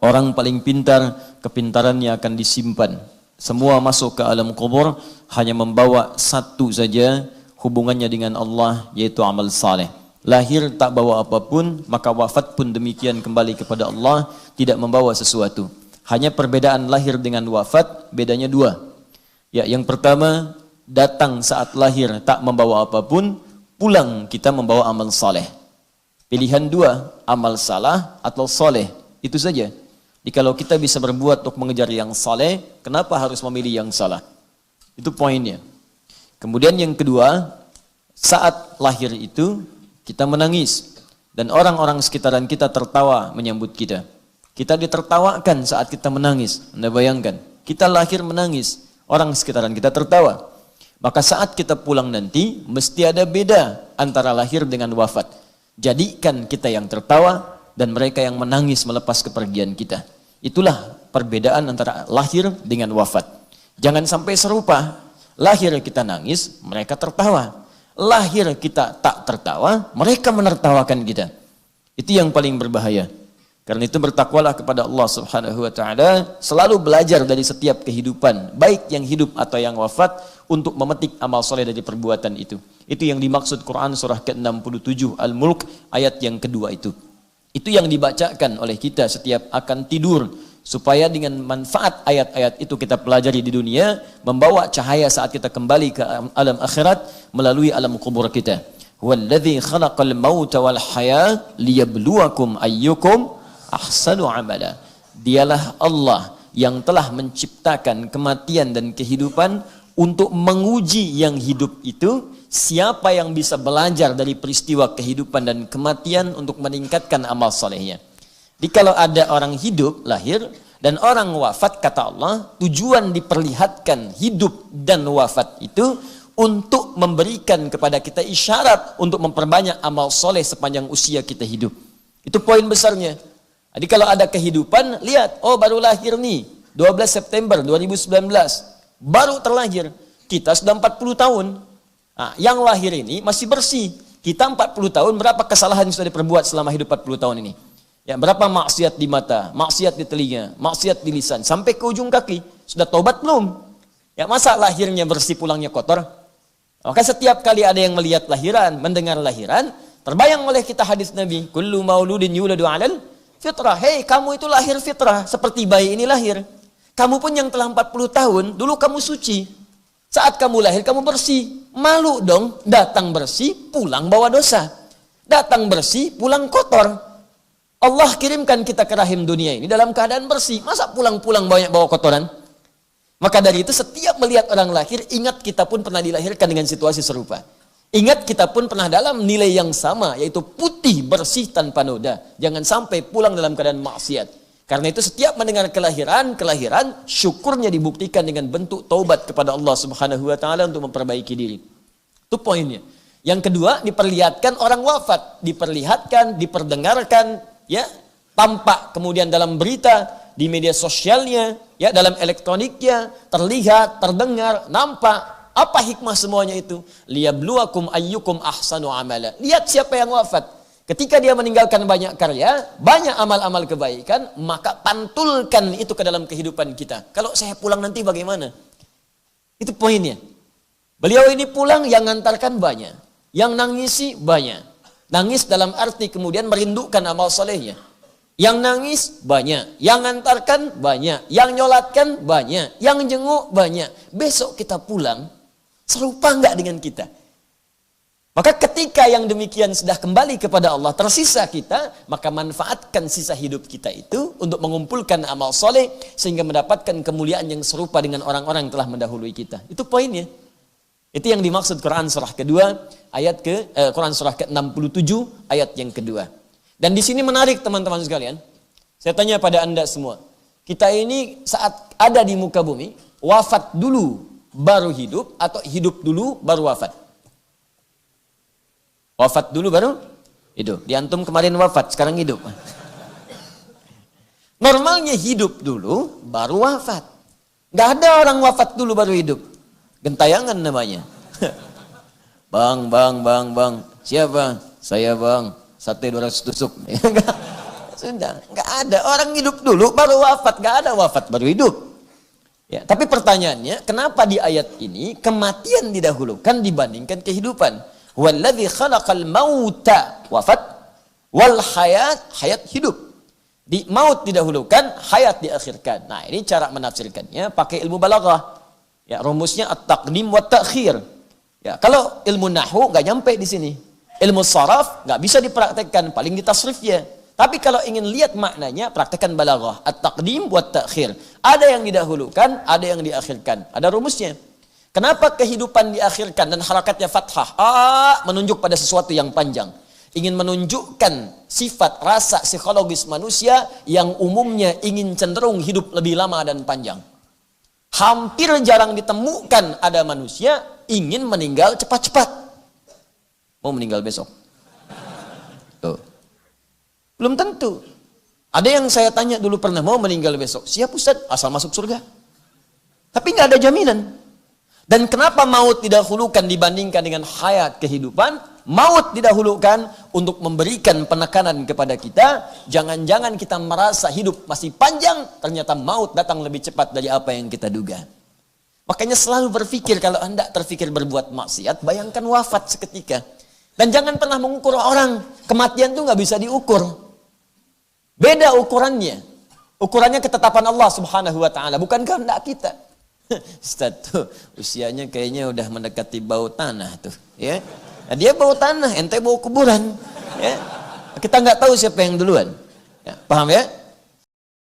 Orang paling pintar, kepintarannya akan disimpan. Semua masuk ke alam kubur hanya membawa satu saja hubungannya dengan Allah, yaitu amal saleh. Lahir tak bawa apapun, maka wafat pun demikian, kembali kepada Allah, tidak membawa sesuatu. Hanya perbedaan lahir dengan wafat, bedanya dua. Ya, yang pertama, datang saat lahir tak membawa apapun, pulang kita membawa amal saleh. Pilihan dua, amal salah atau saleh, itu saja. Jadi kalau kita bisa berbuat untuk mengejar yang saleh, kenapa harus memilih yang salah? Itu poinnya. Kemudian yang kedua, saat lahir itu kita menangis dan orang-orang sekitaran kita tertawa menyambut kita. Kita ditertawakan saat kita menangis. Anda bayangkan, kita lahir menangis, orang sekitaran kita tertawa. Maka saat kita pulang nanti, mesti ada beda antara lahir dengan wafat. Jadikan kita yang tertawa dan mereka yang menangis melepas kepergian kita. Itulah perbedaan antara lahir dengan wafat. Jangan sampai serupa. Lahir kita nangis, mereka tertawa. Lahir kita tak tertawa, mereka menertawakan kita. Itu yang paling berbahaya. Karena itu bertakwalah kepada Allah Subhanahu wa taala, selalu belajar dari setiap kehidupan, baik yang hidup atau yang wafat, untuk memetik amal soleh dari perbuatan itu. Itu yang dimaksud Quran surah ke-67 Al-Mulk ayat yang kedua itu. Itu yang dibacakan oleh kita setiap akan tidur, supaya dengan manfaat ayat-ayat itu kita pelajari di dunia, membawa cahaya saat kita kembali ke alam akhirat melalui alam kubur kita. Huwallazi khalaqal mauta wal haya liyabluwakum ayyukum ahsanu amala. Dialah Allah yang telah menciptakan kematian dan kehidupan untuk menguji yang hidup itu, siapa yang bisa belajar dari peristiwa kehidupan dan kematian untuk meningkatkan amal solehnya. Jadi kalau ada orang hidup, lahir, dan orang wafat, kata Allah, tujuan diperlihatkan hidup dan wafat itu untuk memberikan kepada kita isyarat untuk memperbanyak amal soleh sepanjang usia kita hidup. Itu poin besarnya. Jadi kalau ada kehidupan, lihat, oh baru lahir nih, 12 September 2019. Baru terlahir, kita sudah 40 tahun. Nah, yang lahir ini masih bersih. Kita 40 tahun, berapa kesalahan yang sudah diperbuat selama hidup 40 tahun ini? Ya, berapa maksiat di mata, maksiat di telinga, maksiat di lisan, sampai ke ujung kaki. Sudah tobat belum? Ya, masa lahirnya bersih, pulangnya kotor? Maka setiap kali ada yang melihat lahiran, mendengar lahiran, terbayang oleh kita hadis Nabi, kullu mauludin yuladu 'alal fitrah. Hei, kamu itu lahir fitrah, seperti bayi ini lahir. Kamu pun yang telah 40 tahun, dulu kamu suci. Saat kamu lahir, kamu bersih. Malu dong, datang bersih, pulang bawa dosa. Datang bersih, pulang kotor. Allah kirimkan kita ke rahim dunia ini dalam keadaan bersih. Masa pulang-pulang banyak bawa kotoran? Maka dari itu setiap melihat orang lahir, ingat kita pun pernah dilahirkan dengan situasi serupa. Ingat kita pun pernah dalam nilai yang sama, yaitu putih, bersih, tanpa noda. Jangan sampai pulang dalam keadaan maksiat. Karena itu setiap mendengar kelahiran, syukurnya dibuktikan dengan bentuk taubat kepada Allah Subhanahu wa taala untuk memperbaiki diri. Itu poinnya. Yang kedua, diperlihatkan orang wafat, diperlihatkan, diperdengarkan, ya, tampak kemudian dalam berita, di media sosialnya, ya, dalam elektroniknya, terlihat, terdengar, nampak. Apa hikmah semuanya itu? Liyabluwakum ayyukum ahsanu amala. Lihat siapa yang wafat. Ketika dia meninggalkan banyak karya, banyak amal-amal kebaikan, maka pantulkan itu ke dalam kehidupan kita. Kalau saya pulang nanti bagaimana? Itu poinnya. Beliau ini pulang, yang ngantarkan banyak. Yang nangisi banyak. Nangis dalam arti kemudian merindukan amal solehnya. Yang nangis banyak. Yang ngantarkan banyak. Yang nyolatkan banyak. Yang jenguk banyak. Besok kita pulang, serupa enggak dengan kita? Maka ketika yang demikian sudah kembali kepada Allah, tersisa kita, maka manfaatkan sisa hidup kita itu untuk mengumpulkan amal soleh, sehingga mendapatkan kemuliaan yang serupa dengan orang-orang yang telah mendahului kita. Itu poinnya. Itu yang dimaksud Quran surah kedua, Quran surah ke-67, ayat yang kedua. Dan di sini menarik teman-teman sekalian, saya tanya pada anda semua, kita ini saat ada di muka bumi, wafat dulu baru hidup, atau hidup dulu baru wafat? Wafat dulu baru hidup. Di antum kemarin wafat, sekarang hidup. Normalnya hidup dulu baru wafat. Gak ada orang wafat dulu baru hidup. Gentayangan namanya. Bang. Siapa? Saya bang. Sate 200 tusuk. Sudah, nggak ada. Orang hidup dulu baru wafat, nggak ada wafat baru hidup. Ya, tapi pertanyaannya, kenapa di ayat ini kematian didahulukan dibandingkan kehidupan? Walladzi khalaqal mauta, wafat, wal hayat hidup. Di maut didahulukan, hayat diakhirkan. Nah, ini cara menafsirkannya pakai ilmu balaghah. Ya, rumusnya at-taqdim wa ta'khir. Ya, kalau ilmu nahwu nggak nyampe di sini. Ilmu saraf nggak bisa dipraktekkan, paling di tasrifnya. Tapi kalau ingin lihat maknanya, praktekkan balaghah. At-taqdim wa ta'khir. Ada yang didahulukan, ada yang diakhirkan. Ada rumusnya. Kenapa kehidupan diakhirkan dan harakatnya fathah? Menunjuk pada sesuatu yang panjang. Ingin menunjukkan sifat rasa psikologis manusia yang umumnya ingin cenderung hidup lebih lama dan panjang. Hampir jarang ditemukan ada manusia ingin meninggal cepat-cepat. Mau meninggal besok? Tuh. Belum tentu. Ada yang saya tanya dulu pernah, mau meninggal besok? Siap Ustaz, asal masuk surga. Tapi nggak ada jaminan. Dan kenapa maut didahulukan dibandingkan dengan hayat kehidupan? Maut didahulukan untuk memberikan penekanan kepada kita. Jangan-jangan kita merasa hidup masih panjang, ternyata maut datang lebih cepat dari apa yang kita duga. Makanya selalu berpikir, kalau Anda terpikir berbuat maksiat, bayangkan wafat seketika. Dan jangan pernah mengukur orang. Kematian itu nggak bisa diukur. Beda ukurannya. Ukurannya ketetapan Allah Subhanahu wa taala, bukan kehendak kita. Ustaz tuh usianya kayaknya udah mendekati bau tanah tuh, ya. Nah, dia bau tanah, ente bau kuburan, ya. Kita nggak tahu siapa yang duluan. Ya, paham ya?